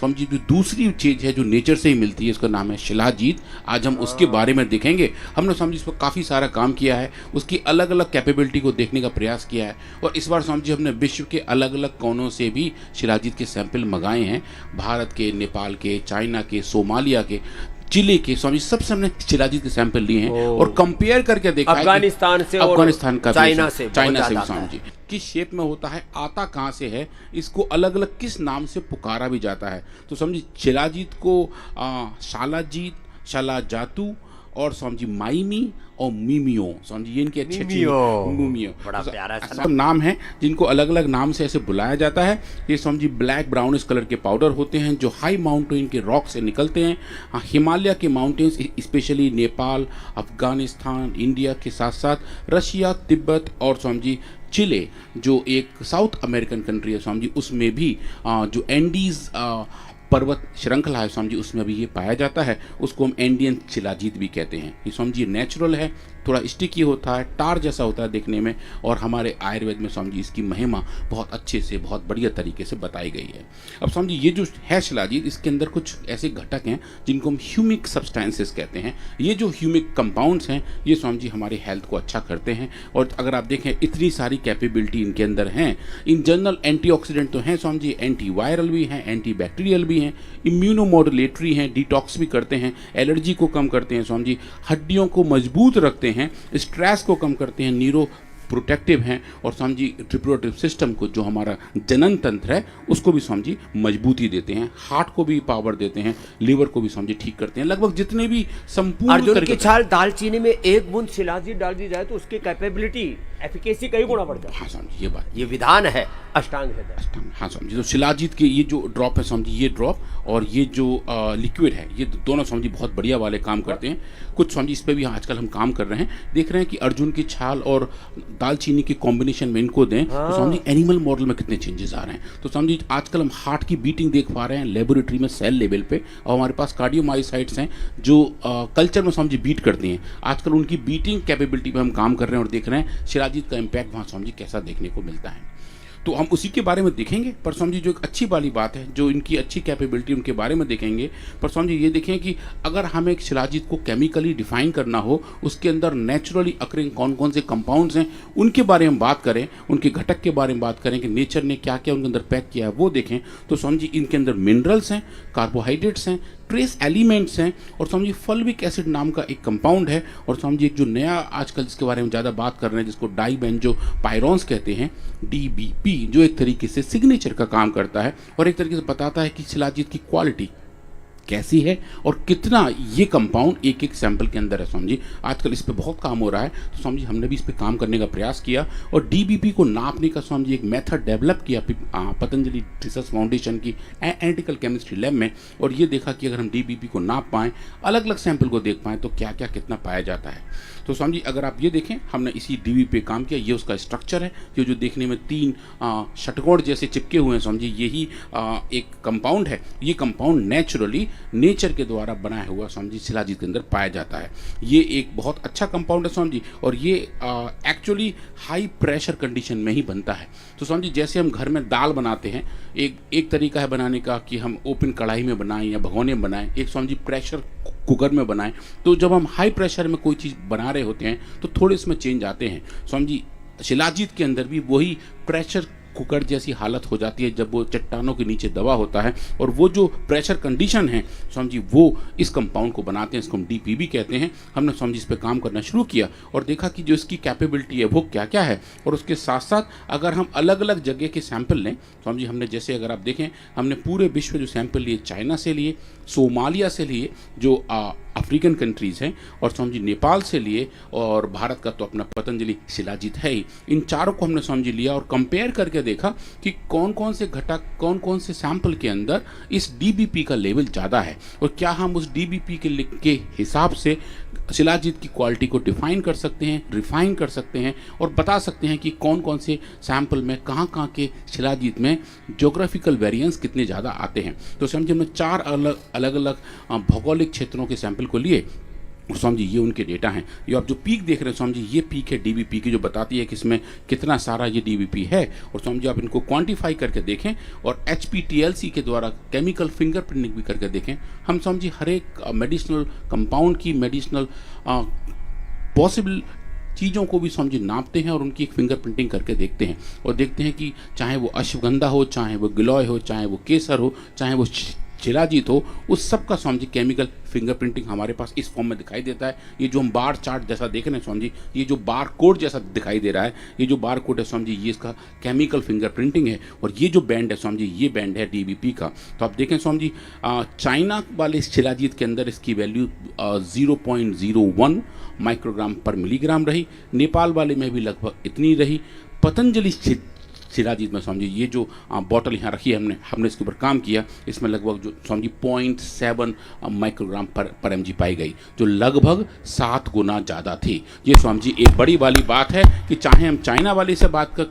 समझिए जो दूसरी चीज़ है जो नेचर से ही मिलती है, उसका नाम है शिलाजीत। आज हम उसके बारे में देखेंगे। हमने समझिए इस पर काफ़ी सारा काम किया है, उसकी अलग अलग कैपेबिलिटी को देखने का प्रयास किया है, और इस बार समझिए हमने विश्व के अलग अलग कोनों से भी शिलाजीत के सैंपल मंगाए हैं। भारत के, नेपाल के, चाइना के, सोमालिया के, चिली के, स्वामी सबसे हमने शिलाजीत के सैंपल लिए हैं और कंपेयर करके देखा है अफगानिस्तान से और अफगानिस्तान का चाइना से भी स्वामी जी किस शेप में होता है, आता कहाँ से है, इसको अलग अलग किस नाम से पुकारा भी जाता है। तो समझिए शिलाजीत को शालाजीत, शालाजातू और समझिए माइमी और मीमियो, समझिए इनके अच्छे मीमियो बड़ा प्यारा सब नाम है जिनको अलग अलग नाम से ऐसे बुलाया जाता है। ये समझिए ब्लैक ब्राउनिश कलर के पाउडर होते हैं जो हाई माउंटेन के रॉक से निकलते हैं। हाँ, हिमालय के mountains specially Nepal, Afghanistan, India के साथ साथ रशिया, तिब्बत और समझिए चिले जो एक साउथ अमेरिकन कंट्री है समझिए, उसमें भी जो एंडीज पर्वत श्रृंखला है समझिए, उसमें भी ये पाया जाता है। उसको हम एंडियन शिलाजीत भी कहते हैं। ये समझिए नेचुरल है, थोड़ा स्टिकी होता है, टार जैसा होता है देखने में, और हमारे आयुर्वेद में समझिए इसकी महिमा बहुत अच्छे से, बहुत बढ़िया तरीके से बताई गई है। अब समझिए ये जो है शिलाजीत, इसके अंदर कुछ ऐसे घटक हैं जिनको हम ह्यूमिक सब्सटेंसेस कहते हैं। ये जो ह्यूमिक कंपाउंड्स हैं ये समझिए हमारे हेल्थ को अच्छा करते हैं, और अगर आप देखें इतनी सारी कैपेबिलिटी इनके अंदर हैं। इन जनरल एंटीऑक्सीडेंट तो हैं समझिए, एंटी वायरल भी हैं, एंटी बैक्टीरियल भी हैं, इम्यूनोमॉड्यूलेटरी हैं, डिटॉक्स भी करते हैं, एलर्जी को कम करते हैं समझिए, हड्डियों को मजबूत रखते हैं, स्ट्रेस को कम करते हैं, न्यूरो प्रोटेक्टिव हैं, और समझिए रिप्रोडक्टिव सिस्टम को, जो हमारा जनन तंत्र है उसको भी समझिए मजबूती देते हैं, हार्ट को भी पावर देते हैं, लिवर को भी समझिए ठीक करते हैं। लगभग जितने भी संपूर्ण अर्जुन की छाल दालचीनी में एक बूंद शिलाजीत डाल दी जाए तो उसकी कैपेबिलिटी, एफिकेसी कई गुना बढ़ जाए। हाँ समझिए ये बात, ये विधान है अष्टांग हृदय। अष्टांग, हाँ समझिए। तो शिलाजीत के ये जो ड्रॉप है समझिए, ये ड्रॉप और ये जो लिक्विड है, ये दोनों समझिए बहुत बढ़िया वाले काम करते हैं। कुछ समझिए इस पर भी आजकल हम काम कर रहे हैं, देख रहे हैं कि अर्जुन की छाल और दालचीनी के कॉम्बिनेशन में इनको दें तो समझिए एनिमल मॉडल में कितने चेंजेस आ रहे हैं। तो समझिए आजकल हम हार्ट की बीटिंग देख पा रहे हैं लेबोरेटरी में, सेल लेवल पे, और हमारे पास कार्डियोमायोसाइट्स हैं जो कल्चर में समझिए बीट करती हैं। आजकल उनकी बीटिंग कैपेबिलिटी पे हम काम कर रहे हैं और देख रहे हैं शिलाजीत का इम्पैक्ट वहाँ समझिए कैसा देखने को मिलता है। तो हम उसी के बारे में देखेंगे, पर समझिए जो एक अच्छी वाली बात है, जो इनकी अच्छी कैपेबिलिटी उनके बारे में देखेंगे। पर समझिए ये देखें कि अगर हमें एक शिलाजीत को केमिकली डिफाइन करना हो, उसके अंदर नेचुरली अकरिंग कौन कौन से कंपाउंड्स हैं उनके बारे में बात करें, उनके घटक के बारे में बात करें कि नेचर ने क्या क्या उनके अंदर पैक किया है वो देखें, तो समझिए इनके अंदर मिनरल्स हैं, कार्बोहाइड्रेट्स हैं, ट्रेस एलिमेंट्स हैं, और समझिए फल्विक एसिड नाम का एक कंपाउंड है, और समझिए एक जो नया आजकल जिसके बारे में ज़्यादा बात कर रहे हैं जिसको डाइबेंजोपायरोन्स कहते हैं, DBP, जो एक तरीके से सिग्नेचर का काम करता है और एक तरीके से बताता है कि शिलाजीत की क्वालिटी कैसी है और कितना ये कंपाउंड एक एक सैंपल के अंदर है। समझिए आजकल इस पे बहुत काम हो रहा है, तो समझिए हमने भी इस पे काम करने का प्रयास किया और DBP को नापने का समझिए एक मेथड डेवलप किया पतंजलि रिसर्च फाउंडेशन की एनालिटिकल केमिस्ट्री लैब में, और ये देखा कि अगर हम DBP को नाप पाएँ, अलग अलग सैंपल को देख पाएँ, तो क्या क्या कितना पाया जाता है। तो समझिए अगर आप ये देखें, हमने इसी DBP पे काम किया, ये उसका स्ट्रक्चर है, ये जो देखने में 3 षटकोण जैसे चिपके हुए हैं, समझिए यही एक कंपाउंड है। ये कंपाउंड नेचुरली नेचर के द्वारा बनाया हुआ समझिए शिलाजीत के अंदर पाया जाता है। ये एक बहुत अच्छा कंपाउंड है समझिए, और ये एक्चुअली हाई प्रेशर कंडीशन में ही बनता है। तो समझिए जैसे हम घर में दाल बनाते हैं, एक तरीका है बनाने का कि हम ओपन कढ़ाई में बनाएं या भगोने में बनाएं, एक समझिए प्रेशर कुकर में बनाएं। तो जब हम हाई प्रेशर में कोई चीज़ बना रहे होते हैं तो थोड़े इसमें चेंज आते हैं। समझिए शिलाजीत के अंदर भी वही प्रेशर कुकर जैसी हालत हो जाती है जब वो चट्टानों के नीचे दबा होता है, और वो जो प्रेशर कंडीशन है समझिए वो इस कंपाउंड को बनाते हैं, इसको हम DPB कहते हैं। हमने समझिए इस पे काम करना शुरू किया और देखा कि जो इसकी कैपेबिलिटी है वो क्या क्या है, और उसके साथ साथ अगर हम अलग अलग जगह के सैंपल लें, समझिए हमने जैसे अगर आप देखें, हमने पूरे विश्व जो सैंपल लिए, चाइना से लिए, सोमालिया से लिए जो अफ्रीकन कंट्रीज़ हैं, और समझिए नेपाल से लिए, और भारत का तो अपना पतंजलि शिलाजीत है ही। इन चारों को हमने समझिए लिया और कंपेयर करके देखा कि कौन कौन से घटक, कौन कौन से सैंपल के अंदर इस DBP का लेवल ज़्यादा है, और क्या हम उस DBP के हिसाब से शिलाजीत की क्वालिटी को डिफाइन कर सकते हैं, रिफाइन कर सकते हैं, और बता सकते हैं कि कौन कौन से सैंपल में कहाँ कहाँ के शिलाजीत में ज्योग्राफिकल वेरिएंस कितने ज़्यादा आते हैं। तो समझिए हमने 4 अलग अलग भौगोलिक क्षेत्रों के सैंपल को लिए और स्वामी जी ये उनके डेटा हैं। ये आप जो पीक देख रहे हैं स्वामी जी, ये पीक है डीबीपी की, जो बताती है कि इसमें कितना सारा ये डीबीपी है। और स्वामी जी आप इनको क्वांटिफाई करके देखें और HPTLC के द्वारा केमिकल फिंगरप्रिंटिंग भी करके देखें। हम स्वामी जी हर एक मेडिसिनल कंपाउंड की, मेडिसिनल पॉसिबल चीज़ों को भी स्वामी जी नापते हैं और उनकी एक फिंगरप्रिंटिंग करके देखते हैं और देखते हैं कि चाहे वो अश्वगंधा हो, चाहे वो गिलोय हो, चाहे वो केसर हो, चाहे वो शिलाजीत हो, उस सब का स्वामी जी केमिकल फिंगरप्रिंटिंग हमारे पास इस फॉर्म में दिखाई देता है। ये जो हम बार चार्ट जैसा देख रहे हैं स्वामी जी, ये जो बार कोड जैसा दिखाई दे रहा है, ये जो बार कोड है स्वामी जी, ये इसका केमिकल फिंगरप्रिंटिंग है। और ये जो बैंड है स्वामी जी, ये बैंड है डीबीपी का। तो आप देखें स्वामी जी, चाइना वाले शिलाजीत के अंदर इसकी वैल्यू 0.01 माइक्रोग्राम पर मिलीग्राम रही, नेपाल वाले में भी लगभग इतनी रही। पतंजलि शिलाजीत में स्वामी जी ये जो बॉटल यहाँ रखी है, हमने इसके ऊपर काम किया, इसमें लगभग जो स्वामी जी 0.7 माइक्रोग्राम पर एमजी पाई गई, जो लगभग 7 गुना ज़्यादा थी। ये स्वामी जी एक बड़ी वाली बात है कि चाहे हम चाइना वाले से बात कर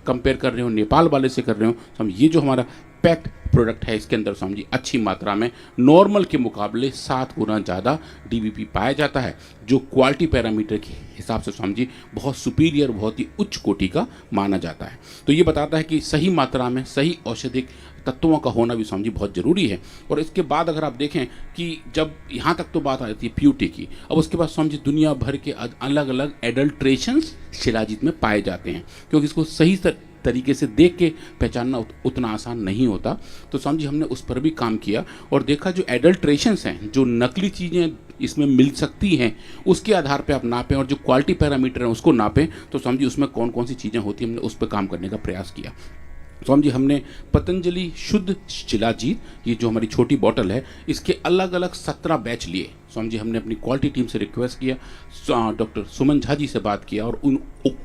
कंपेयर कर रहे हो, नेपाल वाले से कर रहे हो, स्वामी ये जो हमारा पैक्ड प्रोडक्ट है इसके अंदर स्वामी जी अच्छी मात्रा में नॉर्मल के मुकाबले 7 गुना ज़्यादा डीबीपी पाया जाता है, जो क्वालिटी पैरामीटर के हिसाब से स्वामी जी बहुत सुपीरियर, बहुत ही उच्च कोटि का माना जाता है। तो ये बताता है कि सही मात्रा में सही औषधिक तत्वों का होना भी स्वामी जी बहुत ज़रूरी है। और इसके बाद अगर आप देखें कि जब यहाँ तक तो बात आती है प्यूरिटी की, अब उसके बाद स्वामी जी दुनिया भर के अलग अलग एडल्ट्रेशंस शिलाजीत में पाए जाते हैं, क्योंकि इसको सही तरीके से देख के पहचानना उतना आसान नहीं होता। तो स्वामी जी हमने उस पर भी काम किया और देखा जो एडल्ट्रेशंस हैं, जो नकली चीज़ें इसमें मिल सकती हैं, उसके आधार पे आप नापें और जो क्वालिटी पैरामीटर हैं उसको नापें। तो स्वामी जी उसमें कौन कौन सी चीज़ें होती हैं, हमने उस पर काम करने का प्रयास किया। स्वामी जी हमने पतंजलि शुद्ध शिलाजीत, ये जो हमारी छोटी बॉटल है, इसके अलग अलग 17 बैच लिए। स्वामी जी हमने अपनी क्वालिटी टीम से रिक्वेस्ट किया, डॉक्टर सुमन झा जी से बात किया और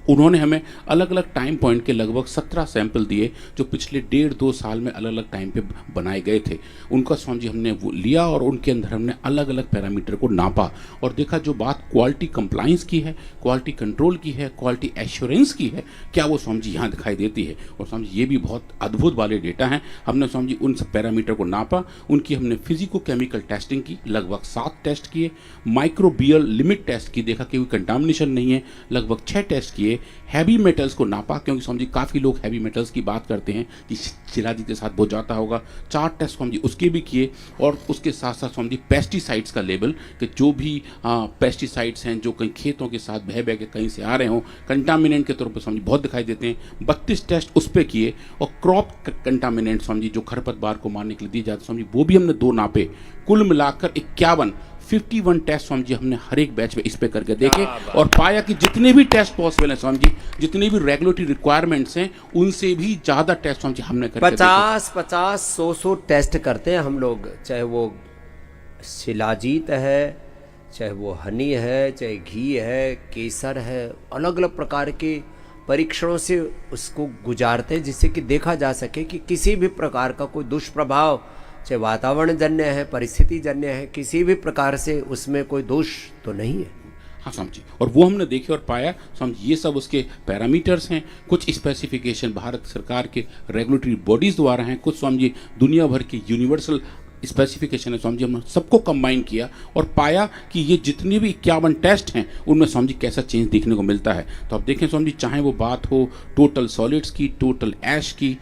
उन्होंने हमें अलग अलग टाइम पॉइंट के लगभग 17 सैंपल दिए, जो पिछले 1.5-2 साल में अलग अलग टाइम पे बनाए गए थे। उनका स्वामी जी हमने वो लिया और उनके अंदर हमने अलग अलग पैरामीटर को नापा और देखा जो बात क्वालिटी कंप्लाइंस की है, क्वालिटी कंट्रोल की है, क्वालिटी एश्योरेंस की है, क्या वो स्वामी जी यहाँ दिखाई देती है। और स्वामी जी ये भी बहुत अद्भुत वाले डेटा हैं। हमने स्वामी जी उन सब पैरामीटर को नापा, उनकी हमने फिजिको केमिकल टेस्टिंग की, लगभग 7 टेस्ट किए, माइक्रोबियल लिमिट टेस्ट की, देखा कि कोई कंटामिनेशन नहीं है, लगभग 6 टेस्ट किए, हैवी मेटल्स को नापा, क्योंकि स्वामी जी काफ़ी लोग हैवी मेटल्स की बात करते हैं कि शिलाजीत के साथ बहुत जाता होगा, 4 टेस्ट स्वामी जी उसके भी किए। और उसके साथ साथ स्वामी जी पेस्टिसाइड्स का लेवल, कि जो भी पेस्टिसाइड्स हैं जो कहीं खेतों के साथ बह बह के कहीं से आ रहे हों, कंटामिनेंट के तौर पर स्वामी जी बहुत दिखाई देते हैं, 32 टेस्ट उस पर किए। और क्रॉप कंटामिनेंट स्वामी जी जो खरपतवार को मारने के लिए दिए जाते स्वामी जी, वो भी हमने 2 नापे, कुल मिलाकर 51 टेस्ट स्वामी जी हमने हर एक बैच में इस पे करके देखे और पाया कि जितने भी टेस्ट पॉसिबल हैं स्वामी जी, जितने भी रेगुलेटरी रिक्वायरमेंट्स हैं, उनसे भी ज़्यादा टेस्ट स्वामी जी हमने करके 50 100 टेस्ट करते हैं हम लोग, चाहे वो शिलाजीत है, चाहे वो हनी है, चाहे घी है, केसर है, अलग अलग प्रकार के परीक्षणों से उसको गुजारते हैं, जिससे कि देखा जा सके कि किसी भी प्रकार का कोई दुष्प्रभाव, चाहे वातावरण जन्य है, परिस्थिति जन्य है, किसी भी प्रकार से उसमें कोई दोष तो नहीं है। हाँ स्वामी जी, और वो हमने देखे और पाया स्वामी जी, ये सब उसके पैरामीटर्स हैं। कुछ स्पेसिफिकेशन भारत सरकार के रेगुलेटरी बॉडीज़ द्वारा हैं, कुछ स्वामी जी दुनिया भर के यूनिवर्सल स्पेसिफिकेशन है। स्वामी जी हमने सबको कंबाइन किया और पाया कि ये जितने भी 51 टेस्ट हैं उनमें स्वामी जी कैसा चेंज देखने को मिलता है। तो आप देखें स्वामी जी, चाहे वो बात हो टोटल सॉलिड्स की, टोटल ऐश की,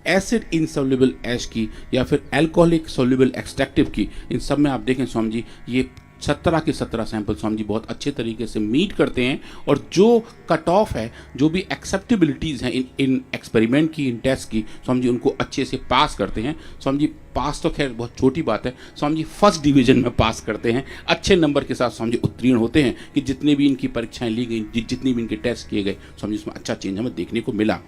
एसिड इनसॉल्युबल ऐश की, या फिर अल्कोहलिक सॉल्युबल एक्सट्रैक्टिव की, इन सब में आप देखें स्वामी जी ये 17 के 17 सैंपल स्वामी जी बहुत अच्छे तरीके से मीट करते हैं। और जो कट ऑफ है, जो भी एक्सेप्टेबिलिटीज़ हैं इन एक्सपेरिमेंट की, इन टेस्ट की, स्वामी जी उनको अच्छे से पास करते हैं। स्वामी जी पास तो खैर बहुत छोटी बात है, स्वामी जी फर्स्ट डिवीजन में पास करते हैं, अच्छे नंबर के साथ स्वामी जी उत्तीर्ण होते हैं कि जितने भी इनकी परीक्षाएं ली गई, जितनी भी इनके टेस्ट किए गए, स्वामी जी उसमें अच्छा चेंज हमें देखने को मिला।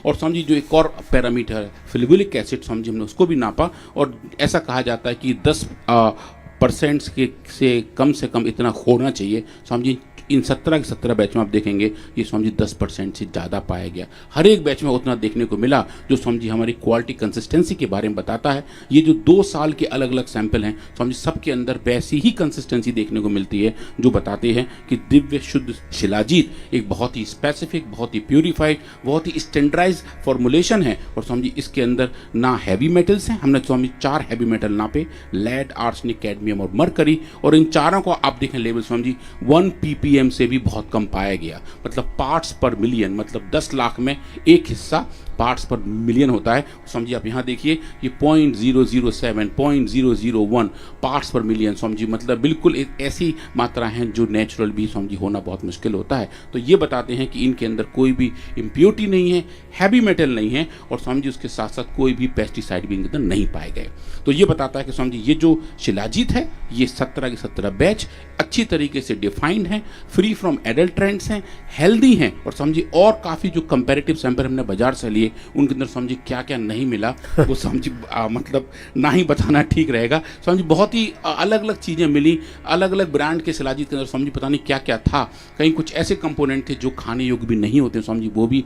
और स्वामी जी जो एक और पैरामीटर है फिलिगुलिक एसिड, स्वामी जी हमने उसको भी नापा और ऐसा कहा जाता है कि 10% से कम इतना होना चाहिए। स्वामी जी इन 17 के 17 बैच में आप देखेंगे ये स्वामी जी 10% से ज़्यादा पाया गया। हर एक बैच में उतना देखने को मिला, जो स्वामी जी हमारी क्वालिटी कंसिस्टेंसी के बारे में बताता है। ये जो 2 साल के अलग अलग सैंपल हैं स्वामी जी, सबके अंदर वैसी ही कंसिस्टेंसी देखने को मिलती है, जो बताते हैं कि दिव्य शुद्ध शिलाजीत एक बहुत ही स्पेसिफिक, बहुत ही प्यूरिफाइड, बहुत ही स्टैंडर्डाइज फॉर्मुलेशन है। और स्वामी जी इसके अंदर ना हैवी मेटल्स हैं, हमने स्वामी 4 हैवी मेटल नापे, लेड, आर्सेनिक, कैडमियम और मरकरी, और इन चारों को आप देखें लेवल स्वामी जी 1 ppm से भी बहुत कम पाया गया। मतलब पार्ट्स पर मिलियन, मतलब 10 लाख में एक हिस्सा पार्ट्स पर मिलियन होता है। समझिए आप यहाँ देखिए ये 0.007, 0.001 पार्ट्स पर मिलियन समझी, मतलब बिल्कुल एक ऐसी मात्रा है जो नेचुरल भी समझी होना बहुत मुश्किल होता है। तो ये बताते हैं कि इनके अंदर कोई भी इम्प्योरिटी नहीं है, हैवी मेटल नहीं है, और समझिए उसके साथ साथ कोई भी पेस्टिसाइड भी इनके अंदर नहीं पाए गए। तो ये बताता है कि समझिए ये जो शिलाजीत है ये 17 के 17 बैच अच्छी तरीके से डिफाइंड हैं, फ्री फ्रॉम एडल्ट्रेंट्स हैं, हेल्दी हैं, और समझिए और काफ़ी जो कंपैरेटिव सैंपल हमने बाजार से लिए उनके अंदर समझिए क्या क्या नहीं मिला वो समझिए मतलब ना ही बताना ठीक रहेगा। समझिए बहुत ही अलग अलग चीज़ें मिली, अलग अलग ब्रांड के शिलाजीत के अंदर समझिए पता नहीं क्या क्या था। कहीं कुछ ऐसे कंपोनेंट थे जो खाने योग्य भी नहीं होते समझिए, वो भी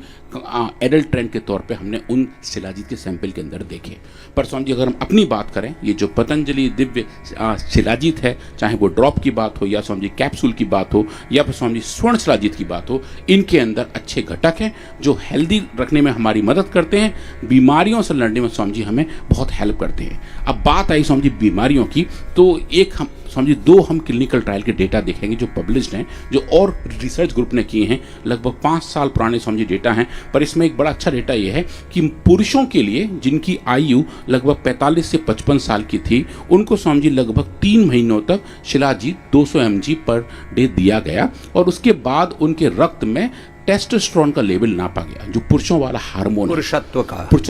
एडल्ट ट्रेंड के तौर पे हमने उन शिलाजीत के सैंपल के अंदर देखे। पर समझिए अगर हम अपनी बात करें, ये जो पतंजलि दिव्य शिलाजीत है, चाहे वो ड्रॉप की बात हो या समझिए कैप्सूल की बात हो या फिर समझिए स्वर्ण शिलाजीत की बात हो, इनके अंदर अच्छे घटक हैं जो हेल्दी रखने में हमारी मदद करते हैं, बीमारियों से लड़ने में समझिए हमें बहुत हेल्प करते हैं। अब बात आई समझिए बीमारियों की, तो एक हम समझिए 2 हम क्लिनिकल ट्रायल के डेटा देखेंगे जो पब्लिश्ड हैं, जो और रिसर्च ग्रुप ने किए हैं। लगभग 5 साल पुराने समझिए डेटा हैं, पर इसमें एक बड़ा अच्छा डेटा ये है कि पुरुषों के लिए जिनकी आयु लगभग 45 से 55 साल की थी, उनको समझिए लगभग 3 महीनों तक शिलाजीत 200 mg पर डे दिया गया, और उसके बाद उनके रक्त में टेस्टोस्टेरोन का लेवल नापा गया, जो पुरुषों वाला हार्मोन, पुरुषत्व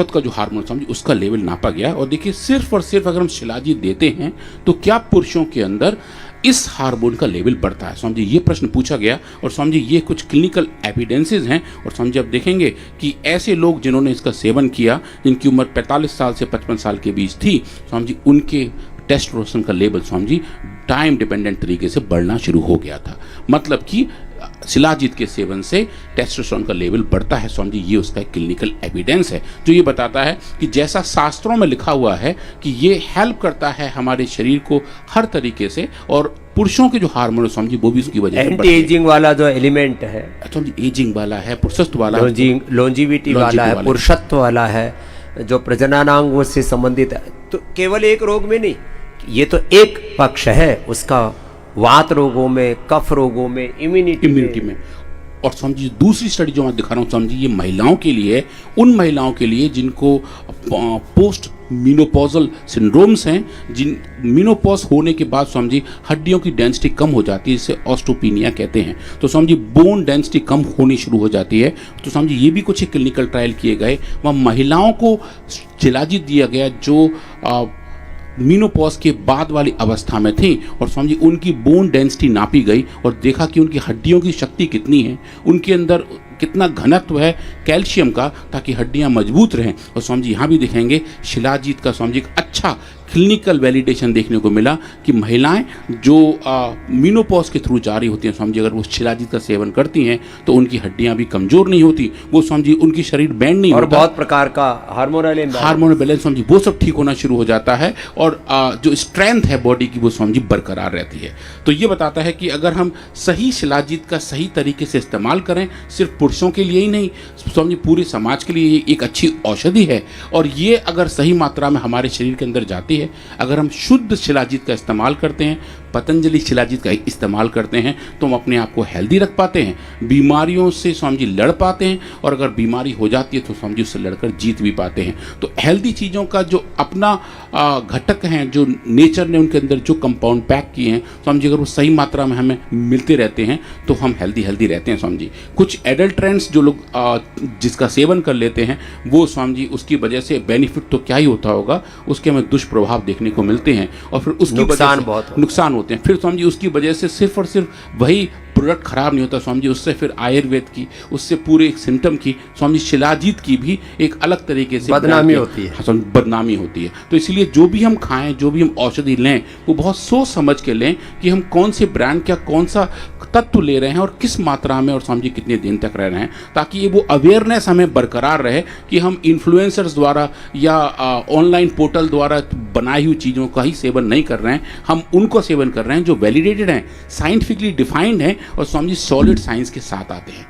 का जो हार्मोन समझिए उसका लेवल नापा गया। और देखिए सिर्फ और सिर्फ अगर हम शिलाजीत देते हैं तो क्या पुरुषों के अंदर इस हार्मोन का लेवल बढ़ता है, समझिए ये प्रश्न पूछा गया। और समझिए ये कुछ क्लिनिकल एविडेंसेस हैं, और समझिए आप देखेंगे कि ऐसे लोग जिन्होंने इसका सेवन किया, जिनकी उम्र 45 साल से 55 साल के बीच थी, समझिए उनके टेस्टोस्टेरोन का लेवल समझिए टाइम डिपेंडेंट तरीके से बढ़ना शुरू हो गया था। मतलब कि शिलाजीत के सेवन से टेस्टोस्टेरोन का लेवल बढ़ता है, समझिए ये उसका एक क्लिनिकल एविडेंस है, जो ये बताता है कि जैसा शास्त्रों में लिखा हुआ है कि ये हेल्प करता है हमारे शरीर को हर तरीके से, और पुरुषों के जो हार्मोन समझिए वो भी उसकी वजह से एंटी एजिंग वाला जो एलिमेंट है, समझिए एजिंग वाला है, पुरुषत्व वाला, लॉन्जिविटी वाला है, पुरुषत्व वाला है, जो प्रजननांग से संबंधित है। तो केवल एक रोग में नहीं, ये तो एक पक्ष है उसका, वात रोगों में, कफ रोगों में, इम्यूनिटी में। और समझिए दूसरी स्टडी जो मैं दिखा रहा हूँ समझिए ये महिलाओं के लिए, उन महिलाओं के लिए जिनको पोस्ट मीनोपॉजल सिंड्रोम्स हैं, जिन मीनोपॉज होने के बाद समझिए हड्डियों की डेंसिटी कम हो जाती है, जिसे ऑस्टोपीनिया कहते हैं। तो समझिए बोन डेंसिटी कम होनी शुरू हो जाती है। तो समझिए ये भी कुछ क्लिनिकल ट्रायल किए गए, वहाँ महिलाओं को शिलाजीत दिया गया जो मीनोपॉज के बाद वाली अवस्था में थी, और समझिए उनकी बोन डेंसिटी नापी गई और देखा कि उनकी हड्डियों की शक्ति कितनी है, उनके अंदर कितना घनत्व है कैल्शियम का, ताकि हड्डियां मजबूत रहें। और समझिए यहाँ भी दिखेंगे शिलाजीत का समझिए अच्छा क्लिनिकल वैलिडेशन देखने को मिला कि महिलाएं जो मीनोपॉज के थ्रू जा रही होती हैं, समझिए अगर वो शिलाजीत का सेवन करती हैं तो उनकी हड्डियां भी कमजोर नहीं होती, वो समझिए उनकी शरीर बैंड नहीं और होता, बहुत प्रकार का हार्मोनल बैलेंस समझिए वो सब ठीक होना शुरू हो जाता है, और जो स्ट्रेंथ है बॉडी की वो समझिए बरकरार रहती है। तो ये बताता है कि अगर हम सही शिलाजीत का सही तरीके से इस्तेमाल करें, सिर्फ पुरुषों के लिए ही नहीं समझिए पूरे समाज के लिए ये एक अच्छी औषधि है, और ये अगर सही मात्रा में हमारे शरीर के अंदर जाती है, अगर हम शुद्ध शिलाजीत का इस्तेमाल करते हैं, पतंजलि शिलाजीत का इस्तेमाल करते हैं, तो हम अपने आप को हेल्दी रख पाते हैं, बीमारियों से समझिए लड़ पाते हैं, और अगर बीमारी हो जाती है तो समझिए उससे लड़कर जीत भी पाते हैं। तो हेल्दी चीज़ों का जो अपना घटक हैं, जो नेचर ने उनके अंदर जो कंपाउंड पैक किए हैं, समझिए अगर वो सही मात्रा में हमें मिलते रहते हैं तो हम हेल्दी रहते हैं। समझिए कुछ एडल्ट ट्रेंड्स जो लोग जिसका सेवन कर लेते हैं, वो समझिए उसकी वजह से बेनिफिट तो क्या ही होता होगा, उसके हमें दुष्प्रभाव देखने को मिलते हैं, और फिर उसकी नुकसान होते हैं। फिर समझिए उसकी वजह से सिर्फ और सिर्फ वही प्रोडक्ट खराब नहीं होता स्वामी जी, उससे फिर आयुर्वेद की, उससे पूरे एक सिम्टम की स्वामी जी शिलाजीत की भी एक अलग तरीके से बदनामी होती है। हाँ, स्वामी, बदनामी होती है। तो इसलिए जो भी हम खाएं, जो भी हम औषधि लें, वो बहुत सोच समझ के लें कि हम कौन से ब्रांड का कौन सा तत्व ले रहे हैं और किस मात्रा में, और स्वामी जी कितने दिन तक रह रहे हैं, ताकि ये वो अवेयरनेस हमें बरकरार रहे कि हम इन्फ्लुएंसर्स द्वारा या ऑनलाइन पोर्टल द्वारा बनाई हुई चीज़ों का ही सेवन नहीं कर रहे हैं, हम उनको सेवन कर रहे हैं जो वैलिडेटेड हैं, साइंटिफिकली डिफाइंड हैं और स्वामी जी सॉलिड साइंस के साथ आते हैं।